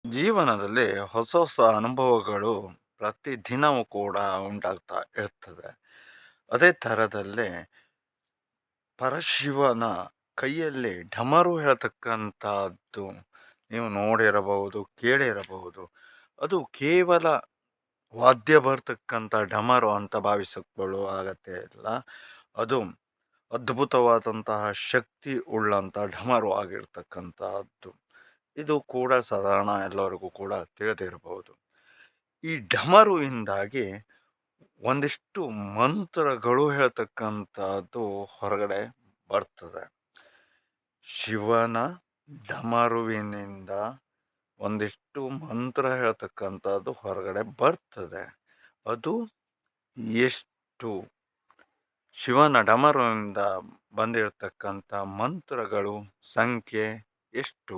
ಜೀವನದಲ್ಲಿ ಹೊಸ ಹೊಸ ಅನುಭವಗಳು ಪ್ರತಿದಿನವೂ ಕೂಡ ಉಂಟಾಗ್ತಾ ಇರ್ತದೆ. ಅದೇ ಥರದಲ್ಲಿ ಪರಶಿವನ ಕೈಯಲ್ಲಿ ಢಮರು ಹೇಳ್ತಕ್ಕಂಥದ್ದು ನೀವು ನೋಡಿರಬಹುದು, ಕೇಳಿರಬಹುದು. ಅದು ಕೇವಲ ವಾದ್ಯ ಬರ್ತಕ್ಕಂಥ ಢಮರು ಅಂತ ಭಾವಿಸಿಕೊಳ್ಳುವ ಅಗತ್ಯ ಇಲ್ಲ. ಅದು ಅದ್ಭುತವಾದಂತಹ ಶಕ್ತಿ ಉಳ್ಳಂಥ ಢಮರು ಆಗಿರ್ತಕ್ಕಂತಹದ್ದು. ಇದು ಕೂಡ ಸಾಧಾರಣ ಎಲ್ಲರಿಗೂ ಕೂಡ ತಿಳಿದಿರಬಹುದು. ಈ ಢಮರುವಿಂದಾಗಿ ಒಂದಿಷ್ಟು ಮಂತ್ರಗಳು ಹೇಳ್ತಕ್ಕಂಥದ್ದು ಹೊರಗಡೆ ಬರ್ತದೆ. ಶಿವನ ಢಮರುವಿನಿಂದ ಒಂದಿಷ್ಟು ಮಂತ್ರ ಹೇಳ್ತಕ್ಕಂಥದ್ದು ಹೊರಗಡೆ ಬರ್ತದೆ. ಅದು ಎಷ್ಟು ಶಿವನ ಢಮರುವಿಂದ ಬಂದಿರತಕ್ಕಂಥ ಮಂತ್ರಗಳು ಸಂಖ್ಯೆ ಎಷ್ಟು